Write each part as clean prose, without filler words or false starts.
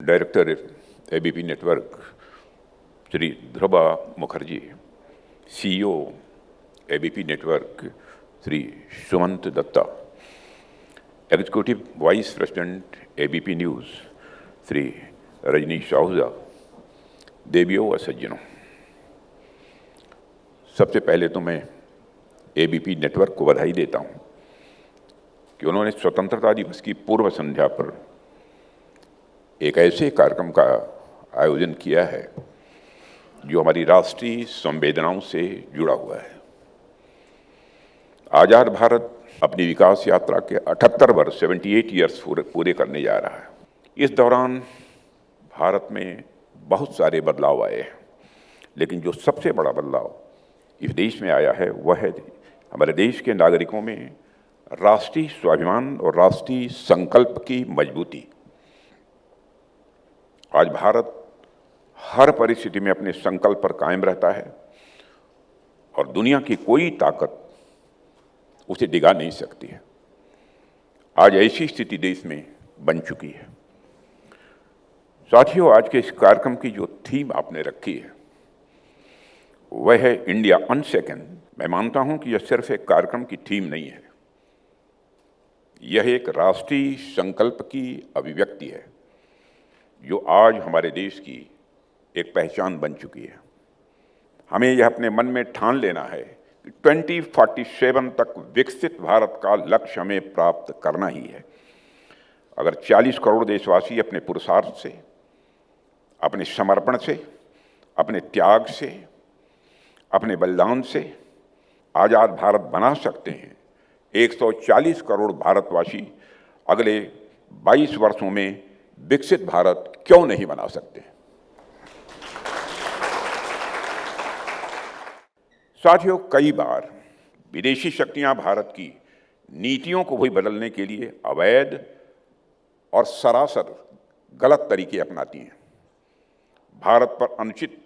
Director ABP network Shri Dhruva Mukherjee, CEO ABP network Shri Sumanta Datta, executive vice president ABP news Shri Rajneesh Ahuja, देवियों व सज्जनों, सबसे पहले तो मैं एबीपी नेटवर्क को बधाई देता हूं कि उन्होंने स्वतंत्रता दिवस की पूर्व संध्या पर एक ऐसे कार्यक्रम का आयोजन किया है जो हमारी राष्ट्रीय संवेदनाओं से जुड़ा हुआ है। आज़ाद भारत अपनी विकास यात्रा के 78 वर्ष 78 ईयर्स पूरे करने जा रहा है। इस दौरान भारत में बहुत सारे बदलाव आए हैं, लेकिन जो सबसे बड़ा बदलाव इस देश में आया है वह है हमारे देश के नागरिकों में राष्ट्रीय स्वाभिमान और राष्ट्रीय संकल्प की मजबूती। आज भारत हर परिस्थिति में अपने संकल्प पर कायम रहता है और दुनिया की कोई ताकत उसे डिगा नहीं सकती है। आज ऐसी स्थिति देश में बन चुकी है। साथियों, आज के इस कार्यक्रम की जो थीम आपने रखी है वह है इंडिया अनसेकंड। मैं मानता हूं कि यह सिर्फ एक कार्यक्रम की थीम नहीं है, यह एक राष्ट्रीय संकल्प की अभिव्यक्ति है जो आज हमारे देश की एक पहचान बन चुकी है। हमें यह अपने मन में ठान लेना है कि 2047 तक विकसित भारत का लक्ष्य हमें प्राप्त करना ही है। अगर 40 करोड़ देशवासी अपने पुरुषार्थ से, अपने समर्पण से, अपने त्याग से, अपने बलिदान से आज़ाद भारत बना सकते हैं, 140 करोड़ भारतवासी अगले 22 वर्षों में विकसित भारत क्यों नहीं बना सकते। साथियों, कई बार विदेशी शक्तियां भारत की नीतियों को भी बदलने के लिए अवैध और सरासर गलत तरीके अपनाती हैं। भारत पर अनुचित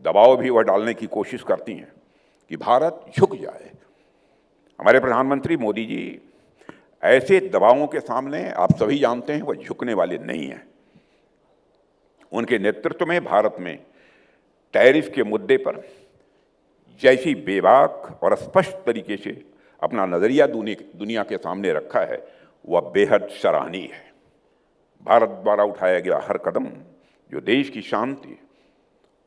दबाव भी वह डालने की कोशिश करती हैं कि भारत झुक जाए। हमारे प्रधानमंत्री मोदी जी ऐसे दबावों के सामने, आप सभी जानते हैं, वह झुकने वाले नहीं हैं। उनके नेतृत्व में भारत में टैरिफ के मुद्दे पर जैसी बेबाक और स्पष्ट तरीके से अपना नजरिया दुनिया के सामने रखा है वह बेहद सराहनीय है। भारत द्वारा उठाया गया हर कदम जो देश की शांति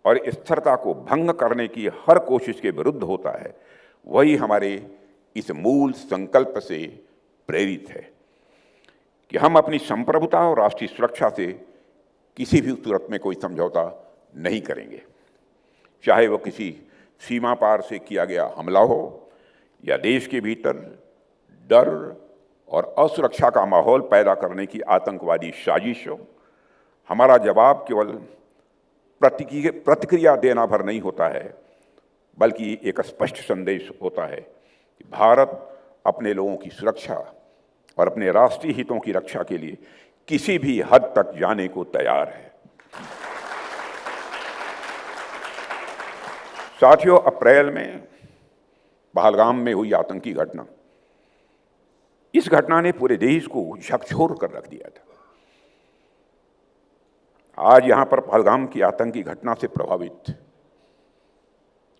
और स्थिरता को भंग करने की हर कोशिश के विरुद्ध होता है, वही हमारे इस मूल संकल्प से प्रेरित है कि हम अपनी संप्रभुता और राष्ट्रीय सुरक्षा से किसी भी सूरत में कोई समझौता नहीं करेंगे, चाहे वो किसी सीमा पार से किया गया हमला हो या देश के भीतर डर और असुरक्षा का माहौल पैदा करने की आतंकवादी साजिश हो। हमारा जवाब केवल प्रतिक्रिया देना भर नहीं होता है, बल्कि एक स्पष्ट संदेश होता है कि भारत अपने लोगों की सुरक्षा और अपने राष्ट्रीय हितों की रक्षा के लिए किसी भी हद तक जाने को तैयार है। साथियों, अप्रैल में पहलगाम में हुई आतंकी घटना, इस घटना ने पूरे देश को झकझोर कर रख दिया था। आज यहां पर पहलगाम की आतंकी घटना से प्रभावित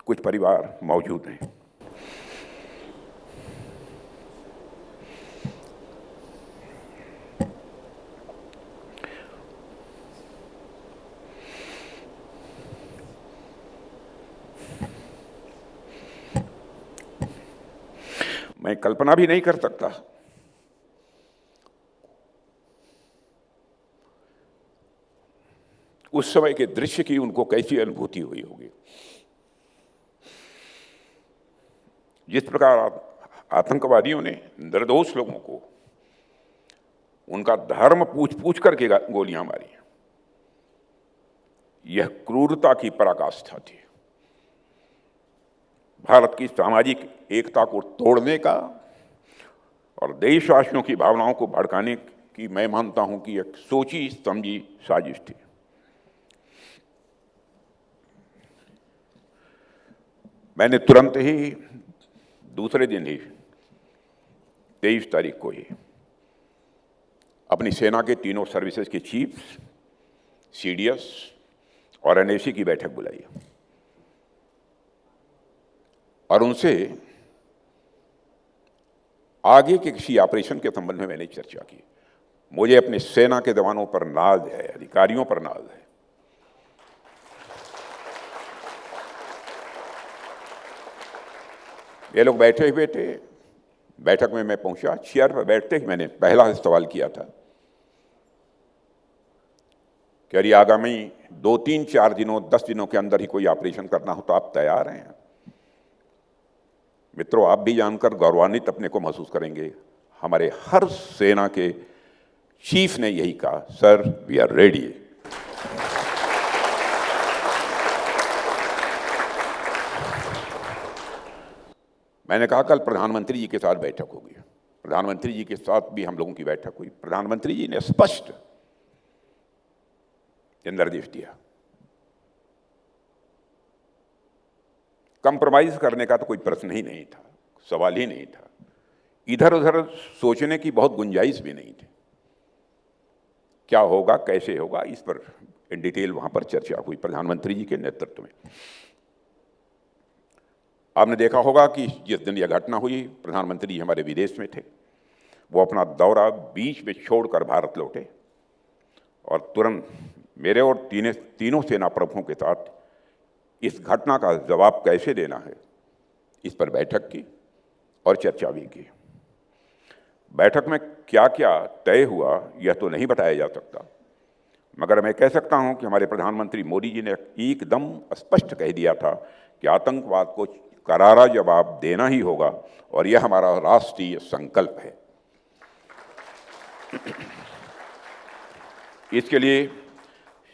कुछ परिवार मौजूद हैं। मैं कल्पना भी नहीं कर सकता उस समय के दृश्य की उनको कैसी अनुभूति हुई होगी। जिस प्रकार आतंकवादियों ने निर्दोष लोगों को उनका धर्म पूछ करके गोलियां मारी, यह क्रूरता की पराकाष्ठा थी। भारत की सामाजिक एकता को तोड़ने का और देशवासियों की भावनाओं को भड़काने की मैं मानता हूं कि एक सोची समझी साजिश थी। मैंने तुरंत ही दूसरे दिन ही 23 तारीख को ही अपनी सेना के तीनों सर्विसेज के चीफ्स सीडीएस और एनएसी की बैठक बुलाई और उनसे आगे के किसी ऑपरेशन के संबंध में मैंने चर्चा की। मुझे अपने सेना के जवानों पर नाज है, अधिकारियों पर नाज है। ये लोग बैठे हुए थे, बैठक में मैं पहुंचा। चेयर पर बैठते ही मैंने पहला सवाल किया था कि अरे आगामी 2, 3, 4 दिनों 10 दिनों के अंदर ही कोई ऑपरेशन करना हो तो आप तैयार हैं? मित्रों, आप भी जानकर गौरवान्वित अपने को महसूस करेंगे, हमारे हर सेना के चीफ ने यही कहा, सर वी आर रेडी। मैंने कहा कल प्रधानमंत्री जी के साथ बैठक होगी। प्रधानमंत्री जी के साथ भी हम लोगों की बैठक हुई। प्रधानमंत्री जी ने स्पष्ट निर्देश दिया, कंप्रोमाइज करने का तो कोई प्रश्न ही नहीं था, सवाल ही नहीं था। इधर उधर सोचने की बहुत गुंजाइश भी नहीं थी। क्या होगा, कैसे होगा, इस पर इन डिटेल वहां पर चर्चा हुई प्रधानमंत्री जी के नेतृत्व में। आपने देखा होगा कि जिस दिन यह घटना हुई, प्रधानमंत्री जी हमारे विदेश में थे। वो अपना दौरा बीच में छोड़कर भारत लौटे और तुरंत मेरे और तीनों सेना प्रमुखों के साथ इस घटना का जवाब कैसे देना है, इस पर बैठक की और चर्चा भी की। बैठक में क्या क्या तय हुआ यह तो नहीं बताया जा सकता, मगर मैं कह सकता हूं कि हमारे प्रधानमंत्री मोदी जी ने एकदम स्पष्ट कह दिया था कि आतंकवाद को करारा जवाब देना ही होगा और यह हमारा राष्ट्रीय संकल्प है। इसके लिए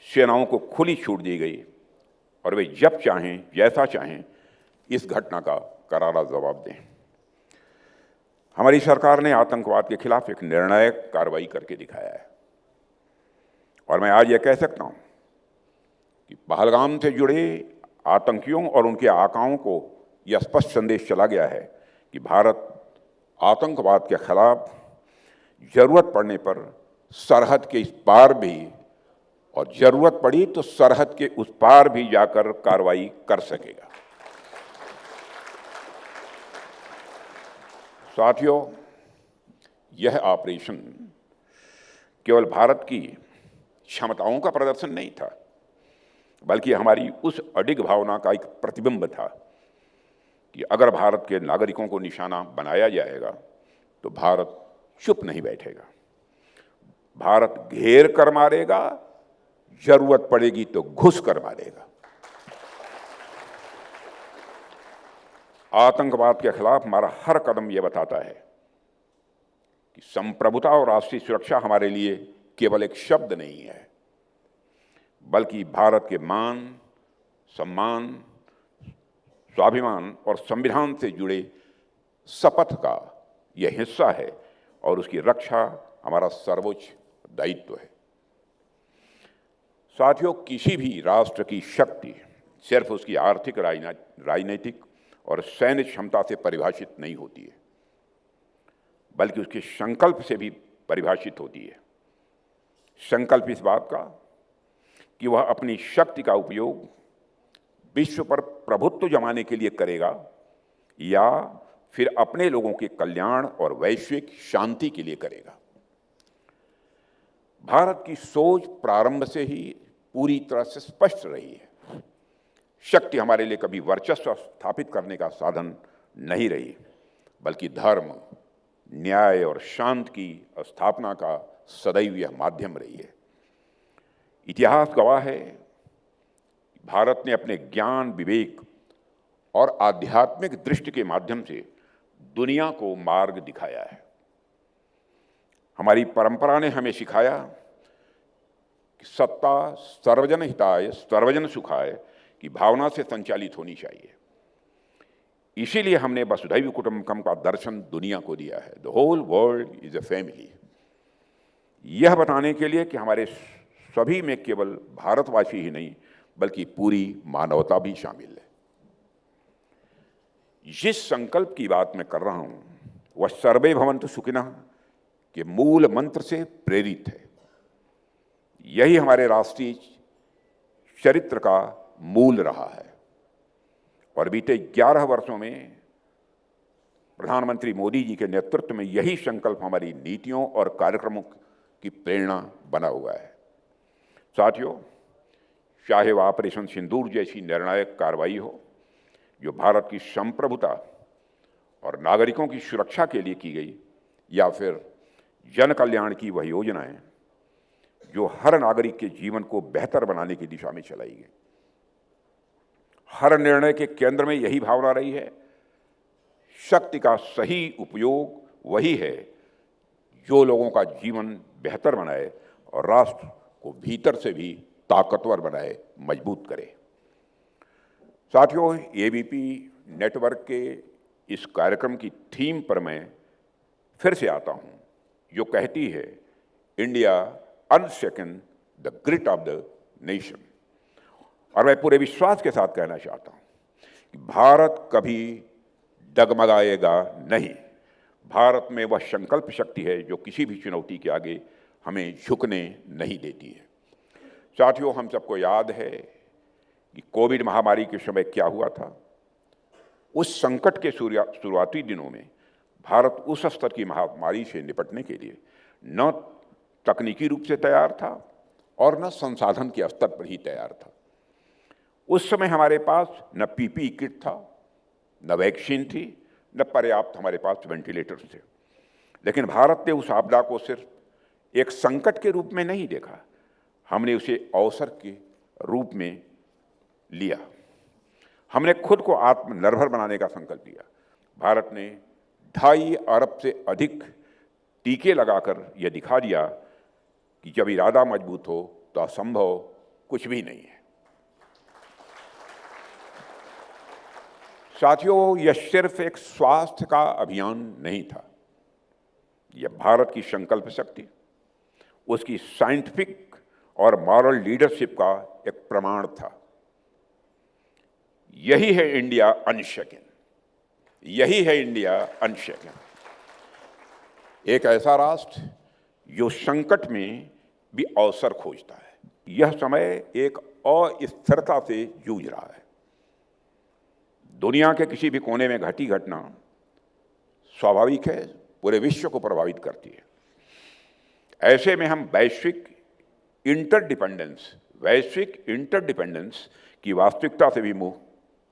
सेनाओं को खुली छूट दी गई और वे जब चाहें, जैसा चाहें, इस घटना का करारा जवाब दें। हमारी सरकार ने आतंकवाद के खिलाफ एक निर्णायक कार्रवाई करके दिखाया है और मैं आज यह कह सकता हूं कि पहलगाम से जुड़े आतंकियों और उनके आकाओं को यह स्पष्ट संदेश चला गया है कि भारत आतंकवाद के खिलाफ जरूरत पड़ने पर सरहद के इस पार भी और जरूरत पड़ी तो सरहद के उस पार भी जाकर कार्रवाई कर सकेगा। साथियों, यह ऑपरेशन केवल भारत की क्षमताओं का प्रदर्शन नहीं था, बल्कि हमारी उस अडिग भावना का एक प्रतिबिंब था कि अगर भारत के नागरिकों को निशाना बनाया जाएगा तो भारत चुप नहीं बैठेगा। भारत घेर कर मारेगा, जरूरत पड़ेगी तो घुस कर मारेगा। आतंकवाद के खिलाफ हमारा हर कदम यह बताता है कि संप्रभुता और राष्ट्रीय सुरक्षा हमारे लिए केवल एक शब्द नहीं है, बल्कि भारत के मान, सम्मान, स्वाभिमान और संविधान से जुड़े शपथ का यह हिस्सा है और उसकी रक्षा हमारा सर्वोच्च दायित्व है। साथियों, किसी भी राष्ट्र की शक्ति सिर्फ उसकी आर्थिक, राजनीतिक और सैन्य क्षमता से परिभाषित नहीं होती है, बल्कि उसके संकल्प से भी परिभाषित होती है। संकल्प इस बात का कि वह अपनी शक्ति का उपयोग विश्व पर प्रभुत्व जमाने के लिए करेगा या फिर अपने लोगों के कल्याण और वैश्विक शांति के लिए करेगा। भारत की सोच प्रारंभ से ही पूरी तरह से स्पष्ट रही है। शक्ति हमारे लिए कभी वर्चस्व स्थापित करने का साधन नहीं रही, बल्कि धर्म, न्याय और शांति की स्थापना का सदैव यह माध्यम रही है। इतिहास गवाह है, भारत ने अपने ज्ञान, विवेक और आध्यात्मिक दृष्टि के माध्यम से दुनिया को मार्ग दिखाया है। हमारी परंपरा ने हमें सिखाया कि सत्ता सर्वजन हिताय सर्वजन सुखाय की भावना से संचालित होनी चाहिए। इसीलिए हमने वसुधैव कुटुंबकम का दर्शन दुनिया को दिया है। The whole world is a family. यह बताने के लिए कि हमारे सभी में केवल भारतवासी ही नहीं बल्कि पूरी मानवता भी शामिल है। जिस संकल्प की बात मैं कर रहा हूं वह सर्वे भवन्तु सुखिनः के मूल मंत्र से प्रेरित है। यही हमारे राष्ट्रीय चरित्र का मूल रहा है और बीते 11 वर्षों में प्रधानमंत्री मोदी जी के नेतृत्व में यही संकल्प हमारी नीतियों और कार्यक्रमों की प्रेरणा बना हुआ है। साथियों, चाहे वह ऑपरेशन सिंदूर जैसी निर्णायक कार्रवाई हो जो भारत की संप्रभुता और नागरिकों की सुरक्षा के लिए की गई, या फिर जन कल्याण की वह योजनाएं जो हर नागरिक के जीवन को बेहतर बनाने की दिशा में चलाई गई। हर निर्णय के केंद्र में यही भावना रही है, शक्ति का सही उपयोग वही है जो लोगों का जीवन बेहतर बनाए और राष्ट्र को भीतर से भी ताकतवर बनाए, मजबूत करे। साथियों, एबीपी नेटवर्क के इस कार्यक्रम की थीम पर मैं फिर से आता हूं, जो कहती है India unshaken the grit of the nation. और मैं पूरे विश्वास के साथ कहना चाहता हूं कि भारत कभी डगमगाएगा नहीं। भारत में वह संकल्प शक्ति है जो किसी भी चुनौती के आगे हमें झुकने नहीं देती है। साथियों, हम सबको याद है कि कोविड महामारी के समय क्या हुआ था। उस संकट के शुरुआती दिनों में भारत उस स्तर की महामारी से निपटने के लिए न तकनीकी रूप से तैयार था और न संसाधन के स्तर पर ही तैयार था। उस समय हमारे पास न पीपीई किट था, न वैक्सीन थी, न पर्याप्त हमारे पास वेंटिलेटर्स थे। लेकिन भारत ने उस आपदा को सिर्फ एक संकट के रूप में नहीं देखा, हमने उसे अवसर के रूप में लिया। हमने खुद को आत्मनिर्भर बनाने का संकल्प लिया। भारत ने 2.5 अरब से अधिक टीके लगाकर यह दिखा दिया कि जब इरादा मजबूत हो तो असंभव कुछ भी नहीं है। साथियों, यह सिर्फ एक स्वास्थ्य का अभियान नहीं था, यह भारत की संकल्प शक्ति, उसकी साइंटिफिक और मॉरल लीडरशिप का एक प्रमाण था। यही है इंडिया अनशेकन, यही है इंडिया अनशेकन। एक ऐसा राष्ट्र जो संकट में भी अवसर खोजता है। यह समय एक अस्थिरता से जूझ रहा है। दुनिया के किसी भी कोने में घटी घटना स्वाभाविक है, पूरे विश्व को प्रभावित करती है। ऐसे में हम वैश्विक इंटरडिपेंडेंस की वास्तविकता से भी मुंह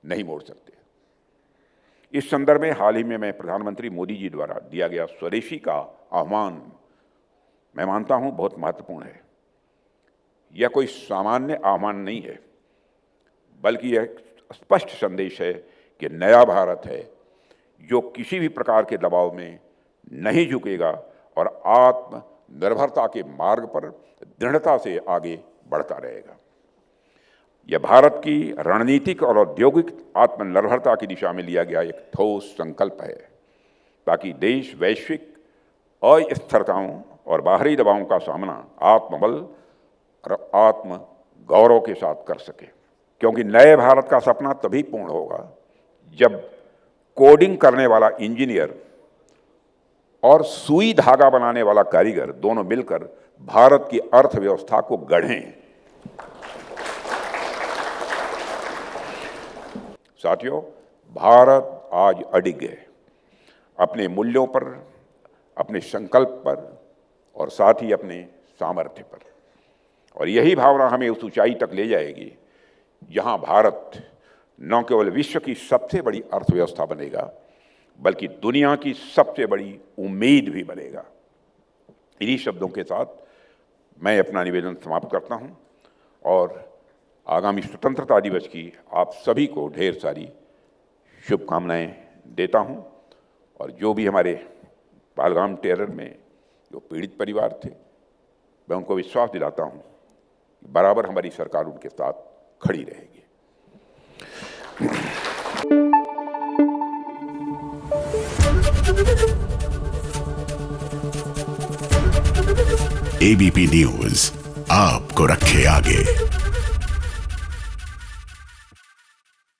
नहीं मोड़ सकते। इस संदर्भ में हाल ही में मैं प्रधानमंत्री मोदी जी द्वारा दिया गया स्वदेशी का आह्वान मैं मानता हूं बहुत महत्वपूर्ण है। यह कोई सामान्य आह्वान नहीं है, बल्कि यह स्पष्ट संदेश है कि नया भारत है जो किसी भी प्रकार के दबाव में नहीं झुकेगा और आत्मनिर्भरता के मार्ग पर दृढ़ता से आगे बढ़ता रहेगा। यह भारत की रणनीतिक और औद्योगिक आत्मनिर्भरता की दिशा में लिया गया एक ठोस संकल्प है, ताकि देश वैश्विक अस्थिरताओं और बाहरी दबावों का सामना आत्मबल और आत्म गौरव के साथ कर सके। क्योंकि नए भारत का सपना तभी पूर्ण होगा जब कोडिंग करने वाला इंजीनियर और सुई धागा बनाने वाला कारीगर दोनों मिलकर भारत की अर्थव्यवस्था को गढ़ें। साथियों, भारत आज अडिग है अपने मूल्यों पर, अपने संकल्प पर और साथ ही अपने सामर्थ्य पर। और यही भावना हमें उस ऊंचाई तक ले जाएगी जहां भारत न केवल विश्व की सबसे बड़ी अर्थव्यवस्था बनेगा, बल्कि दुनिया की सबसे बड़ी उम्मीद भी बनेगा। इन्हीं शब्दों के साथ मैं अपना निवेदन समाप्त करता हूं और आगामी स्वतंत्रता दिवस की आप सभी को ढेर सारी शुभकामनाएं देता हूं। और जो भी हमारे पहलगाम टेरर में जो पीड़ित परिवार थे, मैं उनको विश्वास दिलाता हूं कि बराबर हमारी सरकार उनके साथ खड़ी रहेगी। एबीपी न्यूज आपको रखे आगे।